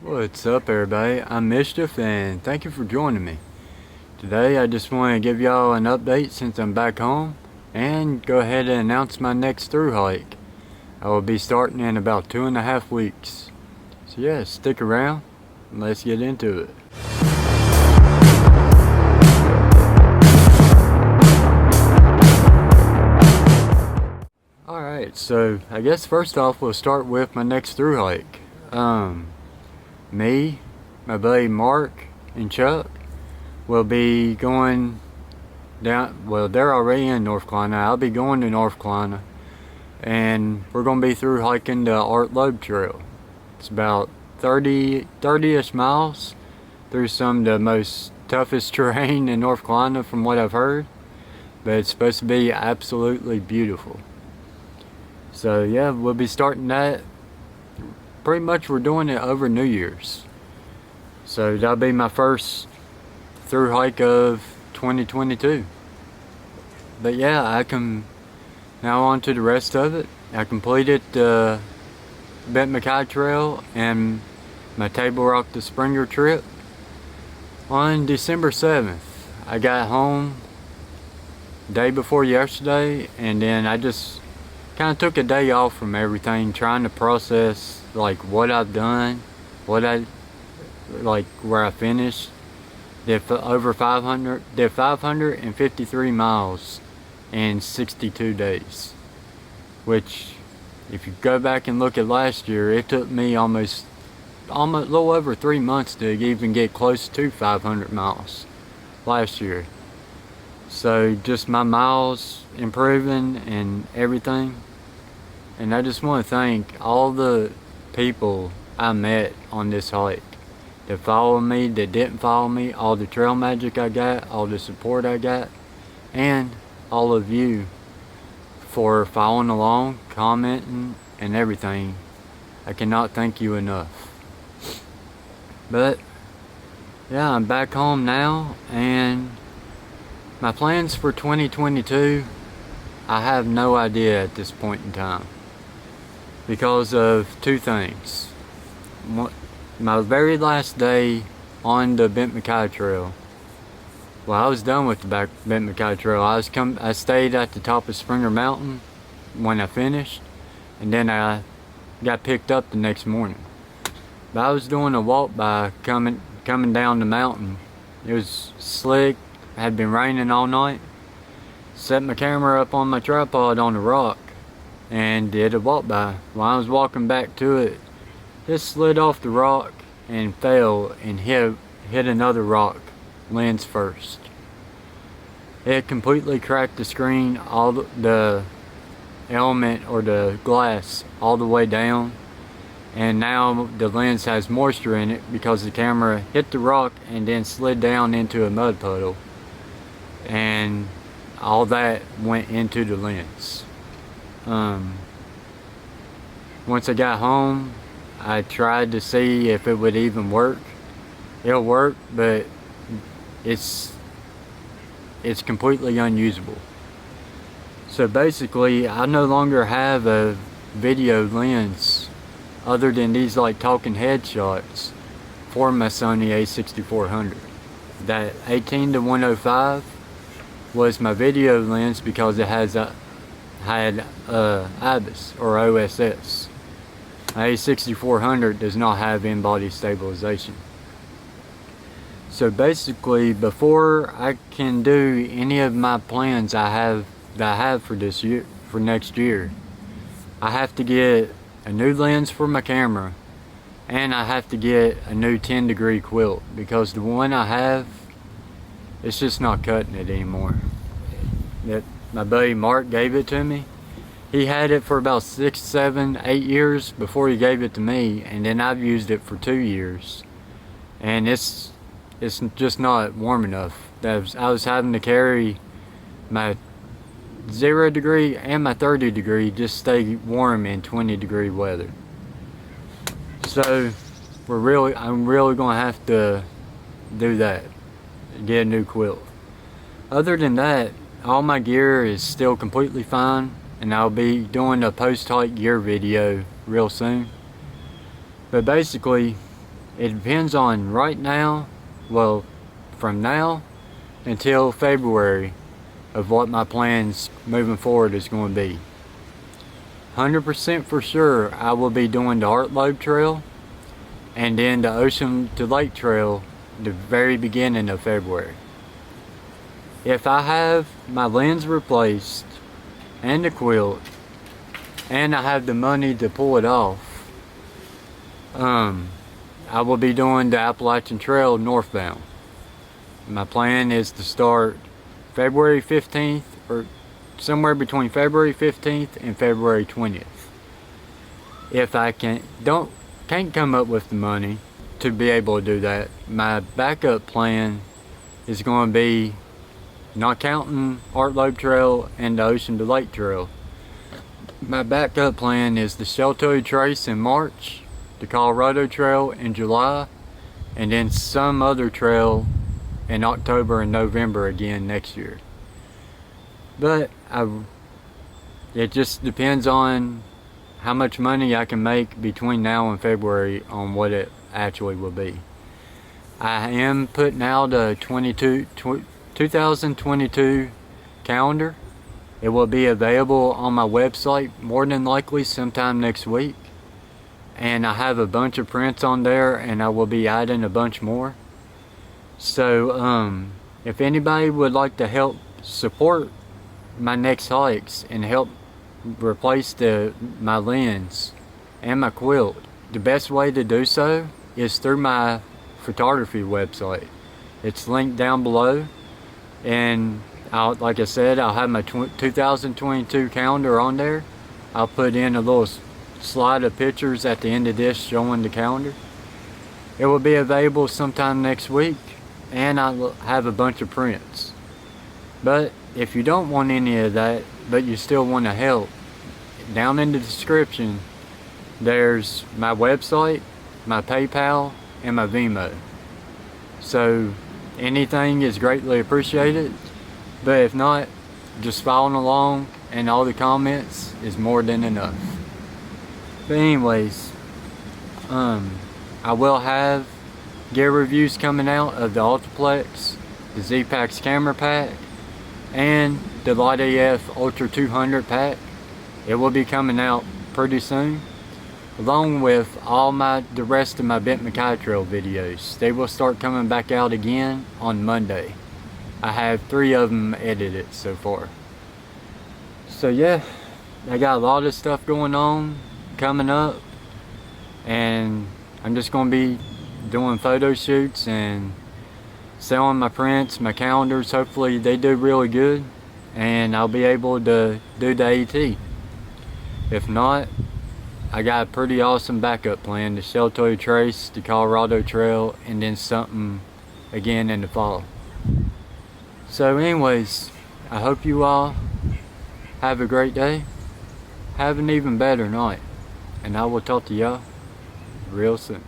What's up, everybody? I'm Mischief, and thank you for joining me. Today I just want to give y'all an update since I'm back home and go ahead and announce my next through hike. I will be starting in about 2.5 weeks. So yeah, stick around and let's get into it. Alright, so I guess first off we'll start with my next through hike. Me, my buddy Mark, and Chuck will be going down. Well, they're already in North Carolina. I'll be going to North Carolina, and we're going to be through hiking the Art Loeb Trail. It's about 30-ish miles through some of the most toughest terrain in North Carolina from what I've heard, but it's supposed to be absolutely beautiful. So yeah, we'll be starting that. Pretty much we're doing it over New Year's. So that'll be my first through hike of 2022. But yeah, I can now on to the rest of it. I completed the BMT Trail and my Table Rock to Springer trip on December 7th. I got home day before yesterday, and then I just kind of took a day off from everything, trying to process like what I've done, where I finished. Did 553 miles in 62 days, which if you go back and look at last year, it took me almost a little over 3 months to even get close to 500 miles last year. So just my miles improving and everything. And I just want to thank all the people I met on this hike, that followed me, that didn't follow me, all the trail magic I got, all the support I got, and all of you for following along, commenting, and everything. I cannot thank you enough. But yeah, I'm back home now, and my plans for 2022, I have no idea at this point in time, because of two things. My very last day on the BMT Trail, well, I was done with the BMT Trail. I stayed at the top of Springer Mountain when I finished, and then I got picked up the next morning. But I was doing a walk by coming down the mountain. It was slick, had been raining all night. Set my camera up on my tripod on the rock and did a walk by. While I was walking back to it, just slid off the rock and fell and hit another rock, lens first. It completely cracked the screen, all the element or the glass all the way down, and now the lens has moisture in it because the camera hit the rock and then slid down into a mud puddle, and all that went into the lens. Once I got home, I tried to see if it would even work. It'll work, but it's completely unusable. So basically, I no longer have a video lens other than these like talking head shots for my Sony a6400. That 18-105 was my video lens because it had IBIS or OSS. My A6400 does not have in-body stabilization. So basically, before I can do any of my plans I have for this year, for next year, I have to get a new lens for my camera, and I have to get a new 10-degree quilt because the one I have, it's just not cutting it anymore. My buddy Mark gave it to me. He had it for about 6, 7, 8 years before he gave it to me, and then I've used it for 2 years, and it's just not warm enough. I was having to carry my 0 degree and my 30 degree just stay warm in 20-degree weather. So I'm really gonna have to do that, get a new quilt. Other than that, all my gear is still completely fine, and I'll be doing a post-hike gear video real soon. But basically, it depends on right now, well, from now until February of what my plans moving forward is going to be. 100% for sure I will be doing the Art Lobe Trail and then the Ocean to Lake Trail the very beginning of February. If I have my lens replaced and the quilt and I have the money to pull it off, I will be doing the Appalachian Trail northbound. My plan is to start February 15th or somewhere between February 15th and February 20th. If I can't come up with the money to be able to do that, my backup plan is going to be, not counting Art Lobe Trail and the Ocean to Lake Trail, my backup plan is the Shelto Trace in March, the Colorado Trail in July, and then some other trail in October and November again next year. But it just depends on how much money I can make between now and February on what it actually will be. I am putting out a 2022 calendar. It will be available on my website more than likely sometime next week. And I have a bunch of prints on there, and I will be adding a bunch more. So if anybody would like to help support my next hikes and help replace my lens and my quilt, the best way to do so is through my photography website. It's linked down below, and like I said, I'll have my 2022 calendar on there. I'll put in a little slide of pictures at the end of this showing the calendar. It will be available sometime next week, and I'll have a bunch of prints. But if you don't want any of that, but you still want to help, down in the description there's my website, my PayPal, and my Venmo. So anything is greatly appreciated, but if not, just following along and all the comments is more than enough. But anyways, I will have gear reviews coming out of the Ultraplex, the Z-Packs camera pack, and the Light AF Ultra 200 pack. It will be coming out pretty soon, along with the rest of my Bent McKay Trail videos. They will start coming back out again on Monday. I have 3 of them edited so far. So yeah, I got a lot of stuff going on coming up, and I'm just going to be doing photo shoots and selling my prints, my calendars. Hopefully they do really good and I'll be able to do the AT. If not, I got a pretty awesome backup plan, the Shelto Trace, the Colorado Trail, and then something again in the fall. So anyways, I hope you all have a great day, have an even better night, and I will talk to y'all real soon.